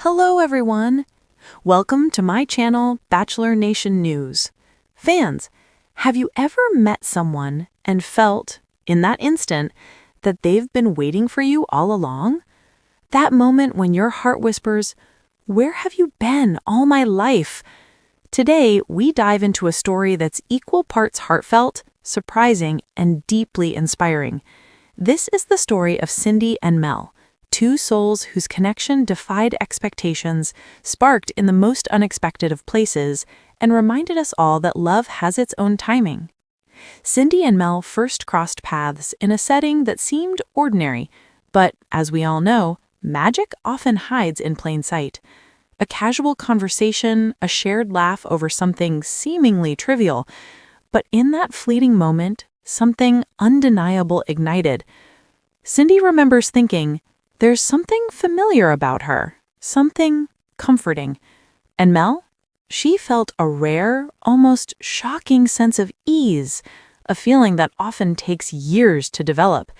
Hello everyone! Welcome to my channel, Bachelor Nation News. Fans, have you ever met someone and felt, in that instant, that they've been waiting for you all along? That moment when your heart whispers, "Where have you been all my life?" Today, we dive into a story that's equal parts heartfelt, surprising, and deeply inspiring. This is the story of Cindy and Mel, two souls whose connection defied expectations, sparked in the most unexpected of places, and reminded us all that love has its own timing. Cindy and Mel first crossed paths in a setting that seemed ordinary, but, as we all know, magic often hides in plain sight. A casual conversation, a shared laugh over something seemingly trivial, but in that fleeting moment, something undeniable ignited. Cindy remembers thinking, "There's something familiar about her, something comforting." And Mel? She felt a rare, almost shocking sense of ease, a feeling that often takes years to develop.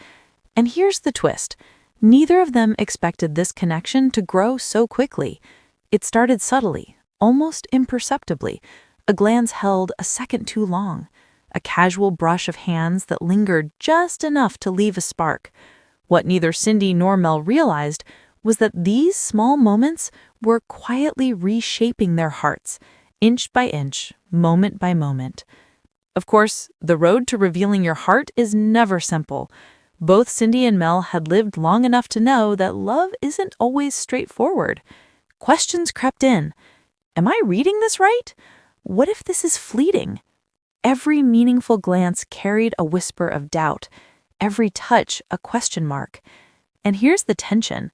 And here's the twist. Neither of them expected this connection to grow so quickly. It started subtly, almost imperceptibly, a glance held a second too long, a casual brush of hands that lingered just enough to leave a spark. What neither Cindy nor Mel realized was that these small moments were quietly reshaping their hearts, inch by inch, moment by moment. Of course, the road to revealing your heart is never simple. Both Cindy and Mel had lived long enough to know that love isn't always straightforward. Questions crept in. Am I reading this right? What if this is fleeting? Every meaningful glance carried a whisper of doubt, every touch a question mark. And here's the tension.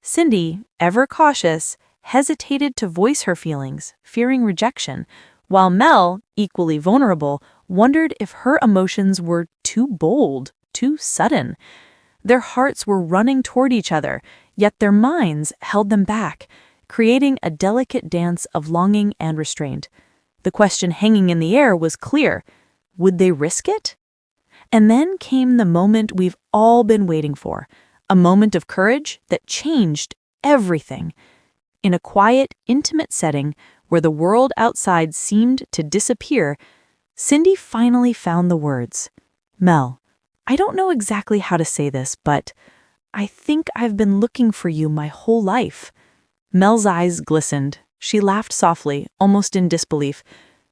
Cindy, ever cautious, hesitated to voice her feelings, fearing rejection, while Mel, equally vulnerable, wondered if her emotions were too bold, too sudden. Their hearts were running toward each other, yet their minds held them back, creating a delicate dance of longing and restraint. The question hanging in the air was clear. Would they risk it? And then came the moment we've all been waiting for, a moment of courage that changed everything. In a quiet, intimate setting where the world outside seemed to disappear, Cindy finally found the words. "Mel, I don't know exactly how to say this, but I think I've been looking for you my whole life." Mel's eyes glistened. She laughed softly, almost in disbelief.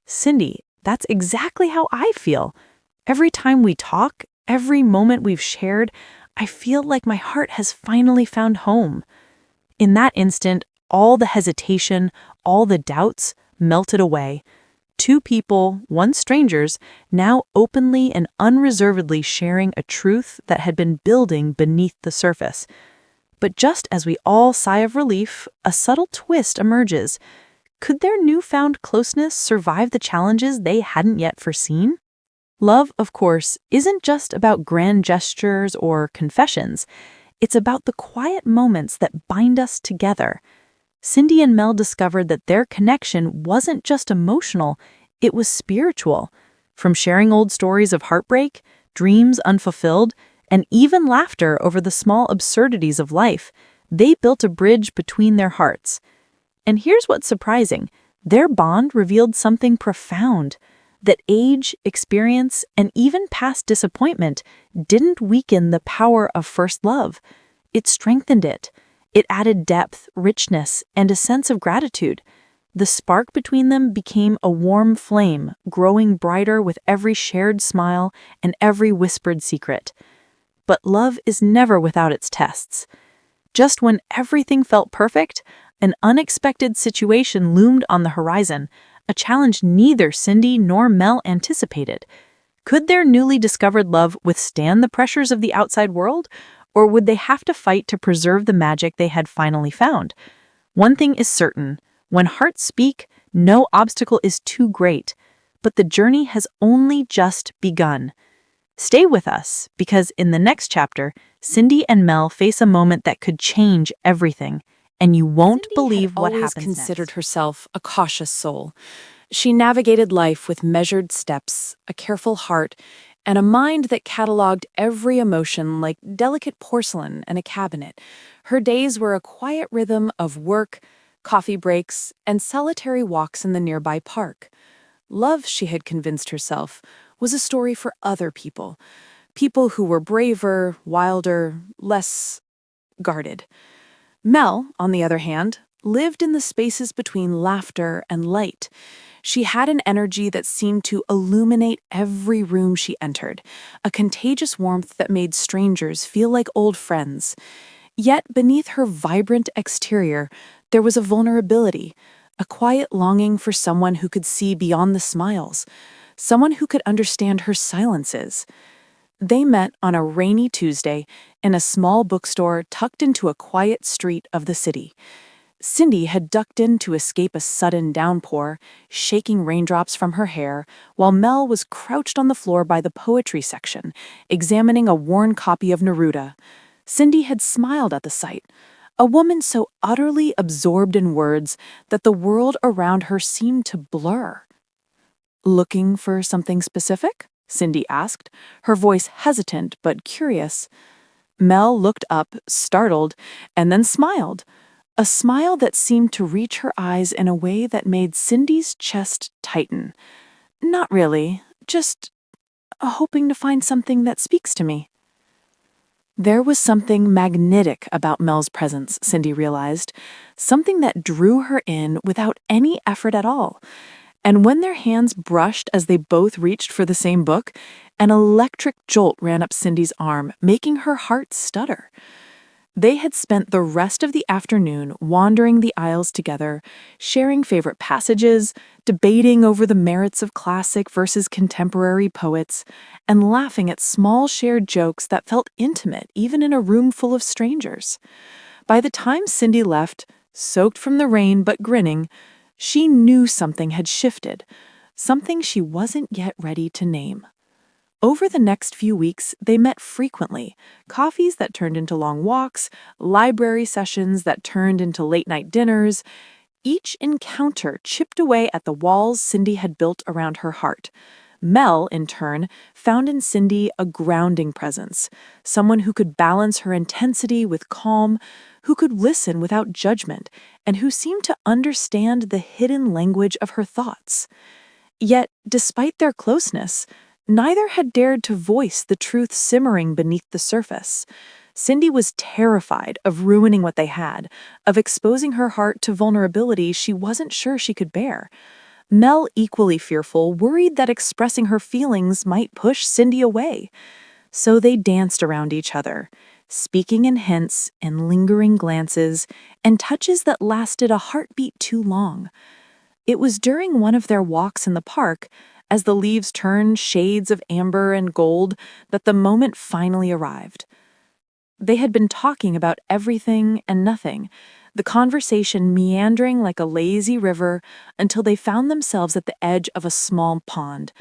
"Cindy, that's exactly how I feel. Every time we talk, every moment we've shared, I feel like my heart has finally found home." In that instant, all the hesitation, all the doubts melted away. Two people, once strangers, now openly and unreservedly sharing a truth that had been building beneath the surface. But just as we all sigh of relief, a subtle twist emerges. Could their newfound closeness survive the challenges they hadn't yet foreseen? Love, of course, isn't just about grand gestures or confessions. It's about the quiet moments that bind us together. Cindy and Mel discovered that their connection wasn't just emotional, it was spiritual. From sharing old stories of heartbreak, dreams unfulfilled, and even laughter over the small absurdities of life, they built a bridge between their hearts. And here's what's surprising. Their bond revealed something profound. That age, experience, and even past disappointment didn't weaken the power of first love. It strengthened it. It added depth, richness, and a sense of gratitude. The spark between them became a warm flame, growing brighter with every shared smile and every whispered secret. But love is never without its tests. Just when everything felt perfect, an unexpected situation loomed on the horizon, a challenge neither Cindy nor Mel anticipated. Could their newly discovered love withstand the pressures of the outside world, or would they have to fight to preserve the magic they had finally found? One thing is certain, when hearts speak, no obstacle is too great, but the journey has only just begun. Stay with us, because in the next chapter, Cindy and Mel face a moment that could change everything. And you won't believe what happens next. Considered herself a cautious soul. She navigated life with measured steps, a careful heart, and a mind that cataloged every emotion like delicate porcelain in a cabinet. Her days were a quiet rhythm of work, coffee breaks, and solitary walks in the nearby park. Love, she had convinced herself, was a story for other people, people who were braver, wilder, less guarded. Mel, on the other hand, lived in the spaces between laughter and light. She had an energy that seemed to illuminate every room she entered, a contagious warmth that made strangers feel like old friends. Yet beneath her vibrant exterior, there was a vulnerability, a quiet longing for someone who could see beyond the smiles, someone who could understand her silences. They met on a rainy Tuesday in a small bookstore tucked into a quiet street of the city. Cindy had ducked in to escape a sudden downpour, shaking raindrops from her hair, while Mel was crouched on the floor by the poetry section, examining a worn copy of Neruda. Cindy had smiled at the sight, a woman so utterly absorbed in words that the world around her seemed to blur. "Looking for something specific?" Cindy asked, her voice hesitant but curious. Mel looked up, startled, and then smiled, a smile that seemed to reach her eyes in a way that made Cindy's chest tighten. "Not really, just hoping to find something that speaks to me." There was something magnetic about Mel's presence, Cindy realized, something that drew her in without any effort at all. And when their hands brushed as they both reached for the same book, an electric jolt ran up Cindy's arm, making her heart stutter. They had spent the rest of the afternoon wandering the aisles together, sharing favorite passages, debating over the merits of classic versus contemporary poets, and laughing at small shared jokes that felt intimate even in a room full of strangers. By the time Cindy left, soaked from the rain but grinning, she knew something had shifted, something she wasn't yet ready to name. Over the next few weeks, they met frequently, coffees that turned into long walks, library sessions that turned into late-night dinners. Each encounter chipped away at the walls Cindy had built around her heart. Mel, in turn, found in Cindy a grounding presence, someone who could balance her intensity with calm, who could listen without judgment, and who seemed to understand the hidden language of her thoughts. Yet, despite their closeness, neither had dared to voice the truth simmering beneath the surface. Cindy was terrified of ruining what they had, of exposing her heart to vulnerability she wasn't sure she could bear. Mel, equally fearful, worried that expressing her feelings might push Cindy away. So they danced around each other, speaking in hints and lingering glances and touches that lasted a heartbeat too long. It was during one of their walks in the park, as the leaves turned shades of amber and gold, that the moment finally arrived. They had been talking about everything and nothing, the conversation meandering like a lazy river until they found themselves at the edge of a small pond.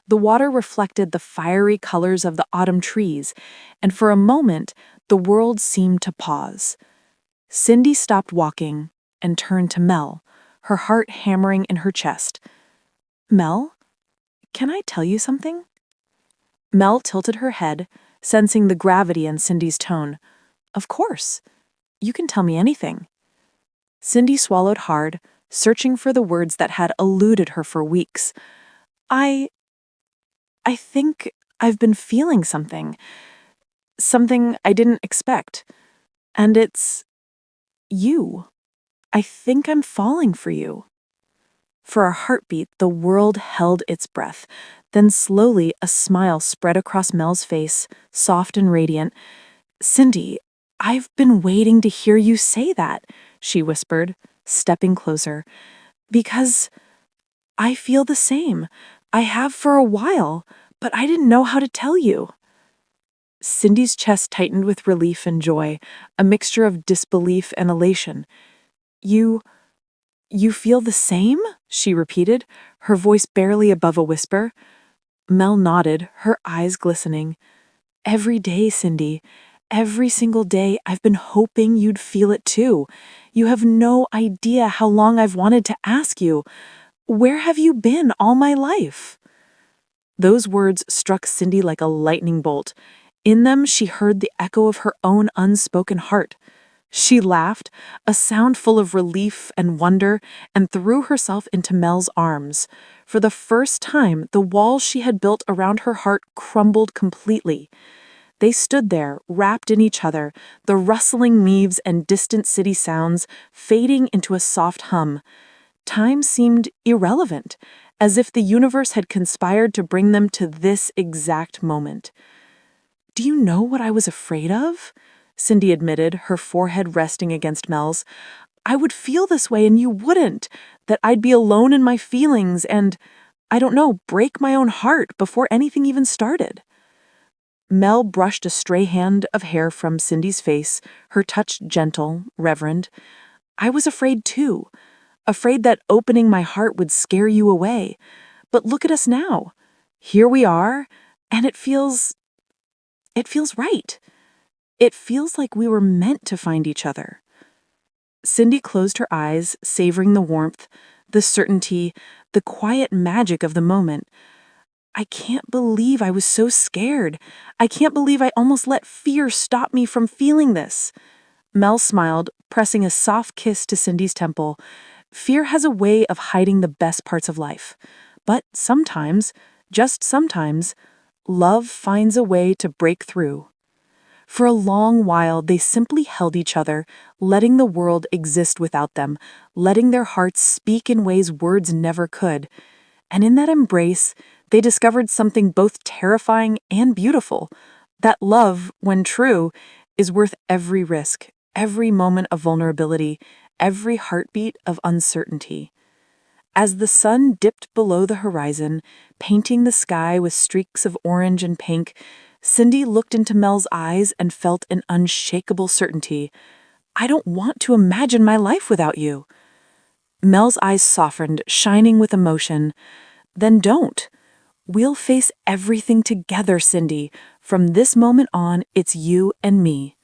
The water reflected the fiery colors of the autumn trees, and for a moment, the world seemed to pause. Cindy stopped walking and turned to Mel, her heart hammering in her chest. "Mel, can I tell you something?" Mel tilted her head, sensing the gravity in Cindy's tone. "Of course. You can tell me anything." Cindy swallowed hard, searching for the words that had eluded her for weeks. I think I've been feeling something. Something I didn't expect. And it's you. I think I'm falling for you." For a heartbeat, the world held its breath. Then slowly, a smile spread across Mel's face, soft and radiant. "Cindy, I've been waiting to hear you say that," she whispered, stepping closer. "Because I feel the same. I have for a while, but I didn't know how to tell you." Cindy's chest tightened with relief and joy, a mixture of disbelief and elation. You feel the same?" she repeated, her voice barely above a whisper. Mel nodded, her eyes glistening. "Every day, Cindy. Every single day I've been hoping you'd feel it too. You have no idea how long I've wanted to ask you. Where have you been all my life?" Those words struck Cindy like a lightning bolt. In them, she heard the echo of her own unspoken heart. She laughed, a sound full of relief and wonder, and threw herself into Mel's arms. For the first time, the walls she had built around her heart crumbled completely. They stood there, wrapped in each other, the rustling leaves and distant city sounds fading into a soft hum. Time seemed irrelevant, as if the universe had conspired to bring them to this exact moment. "Do you know what I was afraid of?" Cindy admitted, her forehead resting against Mel's. "I would feel this way and you wouldn't, that I'd be alone in my feelings and, I don't know, break my own heart before anything even started." Mel brushed a stray hand of hair from Cindy's face, her touch gentle, reverent. "I was afraid too, afraid that opening my heart would scare you away. But look at us now. Here we are, and it feels right. It feels like we were meant to find each other." Cindy closed her eyes, savoring the warmth, the certainty, the quiet magic of the moment. "I can't believe I was so scared. I can't believe I almost let fear stop me from feeling this." Mel smiled, pressing a soft kiss to Cindy's temple. "Fear has a way of hiding the best parts of life. But sometimes, just sometimes, love finds a way to break through." For a long while, they simply held each other, letting the world exist without them, letting their hearts speak in ways words never could. And in that embrace, they discovered something both terrifying and beautiful, that love, when true, is worth every risk, every moment of vulnerability, every heartbeat of uncertainty. As the sun dipped below the horizon, painting the sky with streaks of orange and pink, Cindy looked into Mel's eyes and felt an unshakable certainty. "I don't want to imagine my life without you." Mel's eyes softened, shining with emotion. "Then don't. We'll face everything together, Cindy. From this moment on, it's you and me."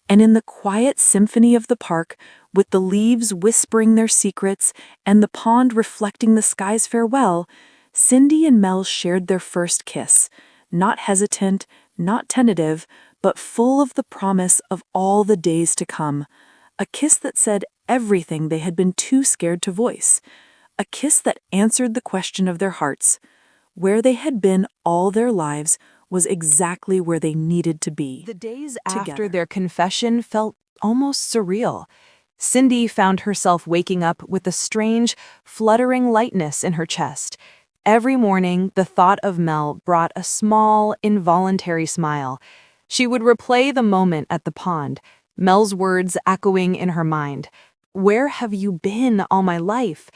And in the quiet symphony of the park, with the leaves whispering their secrets and the pond reflecting the sky's farewell, Cindy and Mel shared their first kiss, not hesitant, not tentative, but full of the promise of all the days to come. A kiss that said everything they had been too scared to voice. A kiss that answered the question of their hearts. Where they had been all their lives was exactly where they needed to be. The days after their confession felt almost surreal. Cindy found herself waking up with a strange, fluttering lightness in her chest. Every morning, the thought of Mel brought a small, involuntary smile. She would replay the moment at the pond, Mel's words echoing in her mind. "Where have you been all my life?"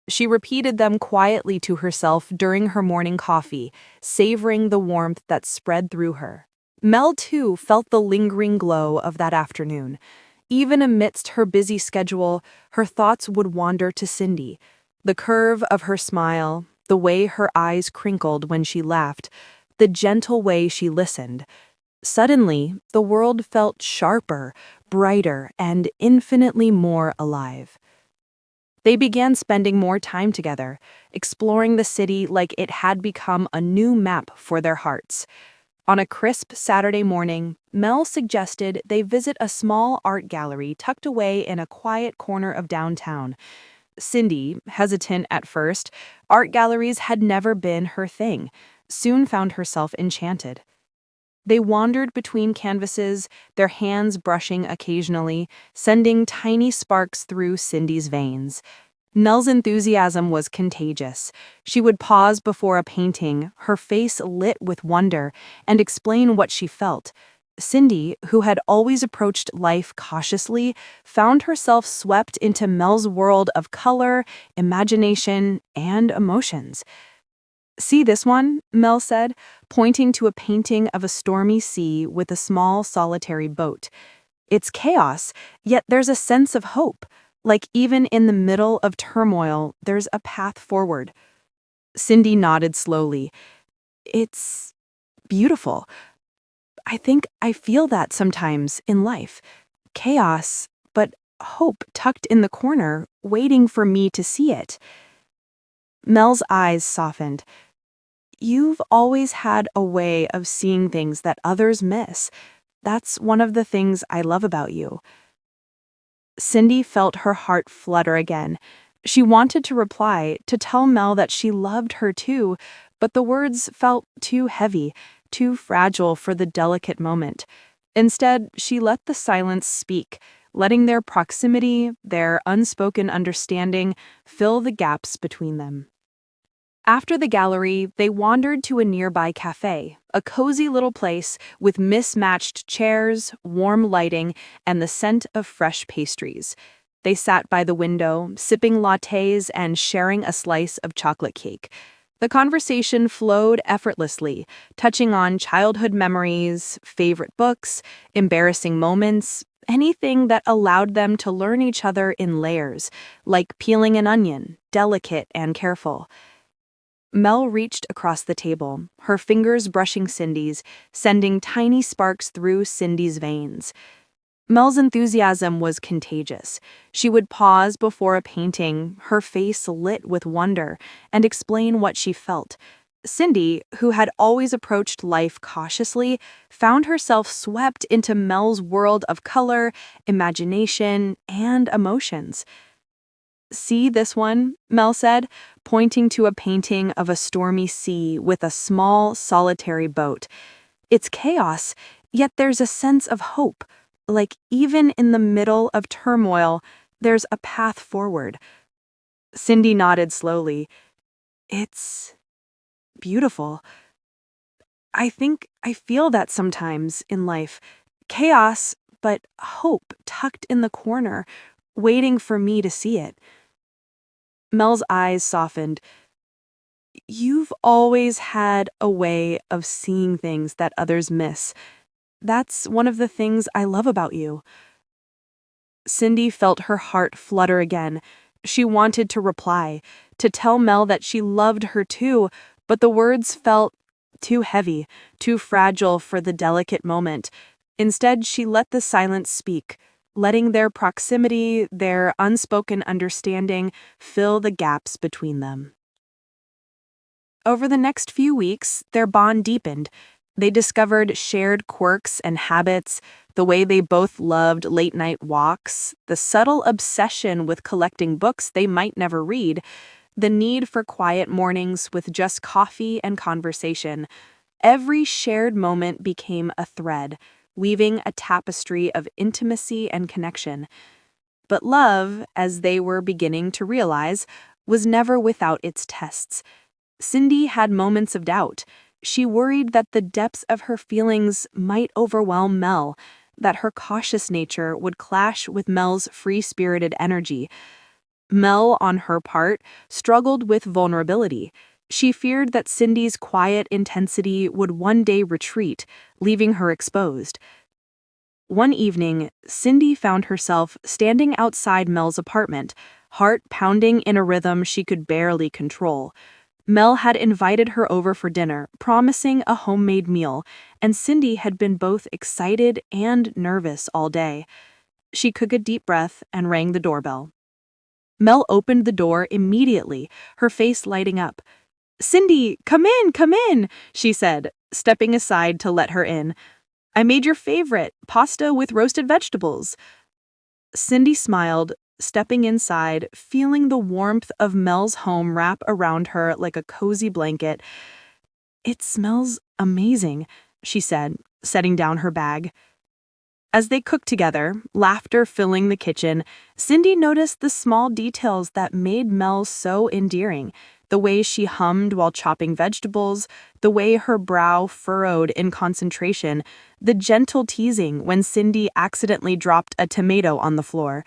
She repeated them quietly to herself during her morning coffee, savoring the warmth that spread through her. Mel, too, felt the lingering glow of that afternoon. Even amidst her busy schedule, her thoughts would wander to Cindy. The curve of her smile, the way her eyes crinkled when she laughed, the gentle way she listened. Suddenly, the world felt sharper, brighter, and infinitely more alive. They began spending more time together, exploring the city like it had become a new map for their hearts. On a crisp Saturday morning, Mel suggested they visit a small art gallery tucked away in a quiet corner of downtown. Cindy, hesitant at first, art galleries had never been her thing, soon found herself enchanted. They wandered between canvases, their hands brushing occasionally, sending tiny sparks through Cindy's veins. Mel's enthusiasm was contagious. She would pause before a painting, her face lit with wonder, and explain what she felt. Cindy, who had always approached life cautiously, found herself swept into Mel's world of color, imagination, and emotions. "See this one?" Mel said, pointing to a painting of a stormy sea with a small solitary boat. "It's chaos, yet there's a sense of hope. Like even in the middle of turmoil, there's a path forward." Cindy nodded slowly. "It's beautiful. I think I feel that sometimes in life. Chaos, but hope tucked in the corner, waiting for me to see it." Mel's eyes softened. You've always had a way of seeing things that others miss. That's one of the things I love about you. Cindy felt her heart flutter again. She wanted to reply, to tell Mel that she loved her too, but the words felt too heavy, too fragile for the delicate moment. Instead, she let the silence speak, letting their proximity, their unspoken understanding, fill the gaps between them. After the gallery, they wandered to a nearby cafe, a cozy little place with mismatched chairs, warm lighting, and the scent of fresh pastries. They sat by the window, sipping lattes and sharing a slice of chocolate cake. The conversation flowed effortlessly, touching on childhood memories, favorite books, embarrassing moments, anything that allowed them to learn each other in layers, like peeling an onion, delicate and careful. Mel reached across the table, her fingers brushing Cindy's, sending tiny sparks through Cindy's veins. Mel's enthusiasm was contagious. She would pause before a painting, her face lit with wonder, and explain what she felt. Cindy, who had always approached life cautiously, found herself swept into Mel's world of color, imagination, and emotions. "See this one?" Mel said, pointing to a painting of a stormy sea with a small, solitary boat. "It's chaos, yet there's a sense of hope. Like even in the middle of turmoil, there's a path forward." Cindy nodded slowly. "It's beautiful. I think I feel that sometimes in life. Chaos, but hope tucked in the corner, waiting for me to see it." Mel's eyes softened. "You've always had a way of seeing things that others miss. That's one of the things I love about you." Cindy felt her heart flutter again. She wanted to reply, to tell Mel that she loved her too, but the words felt too heavy, too fragile for the delicate moment. Instead, she let the silence speak, letting their proximity, their unspoken understanding, fill the gaps between them. Over the next few weeks, their bond deepened. They discovered shared quirks and habits, the way they both loved late-night walks, the subtle obsession with collecting books they might never read, the need for quiet mornings with just coffee and conversation. Every shared moment became a thread, weaving a tapestry of intimacy and connection. But love, as they were beginning to realize, was never without its tests. Cindy had moments of doubt. She worried that the depths of her feelings might overwhelm Mel, that her cautious nature would clash with Mel's free-spirited energy. Mel, on her part, struggled with vulnerability. She feared that Cindy's quiet intensity would one day retreat, leaving her exposed. One evening, Cindy found herself standing outside Mel's apartment, heart pounding in a rhythm she could barely control. Mel had invited her over for dinner, promising a homemade meal, and Cindy had been both excited and nervous all day. She took a deep breath and rang the doorbell. Mel opened the door immediately, her face lighting up. "Cindy, come in," she said, stepping aside to let her in. "I made your favorite, pasta with roasted vegetables." Cindy smiled, stepping inside, feeling the warmth of Mel's home wrap around her like a cozy blanket. "It smells amazing," she said, setting down her bag. As they cooked together, laughter filling the kitchen, Cindy noticed the small details that made Mel so endearing. The way she hummed while chopping vegetables, the way her brow furrowed in concentration, the gentle teasing when Cindy accidentally dropped a tomato on the floor.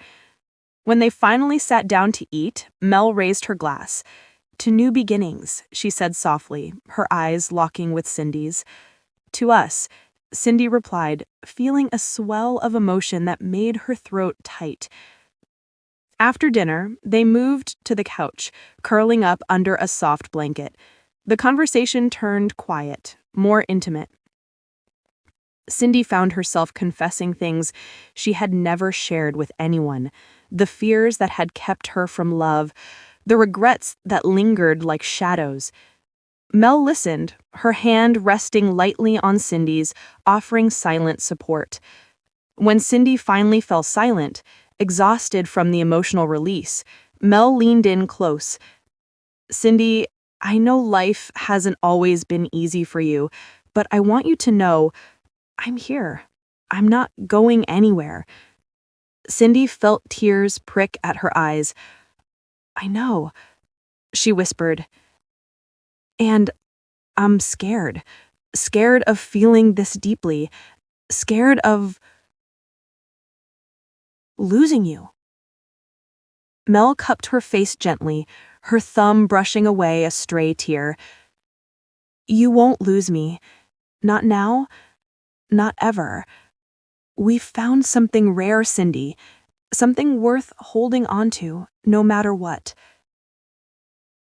When they finally sat down to eat, Mel raised her glass. "To new beginnings," she said softly, her eyes locking with Cindy's. "To us," Cindy replied, feeling a swell of emotion that made her throat tight. After dinner, they moved to the couch, curling up under a soft blanket. The conversation turned quiet, more intimate. Cindy found herself confessing things she had never shared with anyone, the fears that had kept her from love, the regrets that lingered like shadows. Mel listened, her hand resting lightly on Cindy's, offering silent support. When Cindy finally fell silent, exhausted from the emotional release, Mel leaned in close. "Cindy, I know life hasn't always been easy for you, but I want you to know I'm here. I'm not going anywhere." Cindy felt tears prick at her eyes. "I know," she whispered, "and I'm scared. Scared of feeling this deeply. Scared of losing you." Mel cupped her face gently, her thumb brushing away a stray tear. "You won't lose me. Not now. Not ever. We've found something rare, Cindy. Something worth holding on to, no matter what."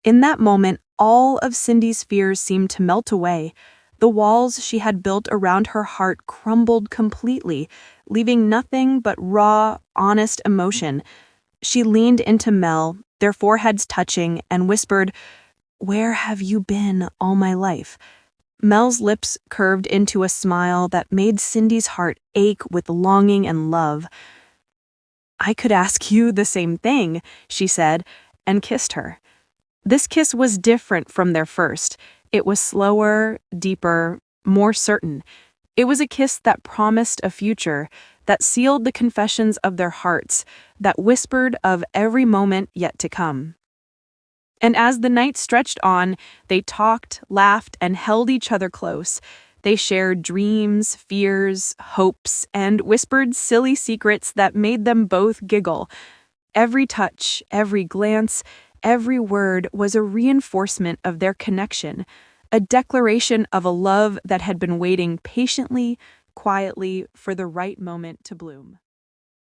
In that moment, all of Cindy's fears seemed to melt away. The walls she had built around her heart crumbled completely, leaving nothing but raw, honest emotion. She leaned into Mel, their foreheads touching, and whispered, "Where have you been all my life?" Mel's lips curved into a smile that made Cindy's heart ache with longing and love. "I could ask you the same thing," she said, and kissed her. This kiss was different from their first. It was slower, deeper, more certain. It was a kiss that promised a future, that sealed the confessions of their hearts, that whispered of every moment yet to come. And as the night stretched on, they talked, laughed, and held each other close. They shared dreams, fears, hopes, and whispered silly secrets that made them both giggle. Every touch, every glance, every word was a reinforcement of their connection, a declaration of a love that had been waiting patiently, quietly, for the right moment to bloom.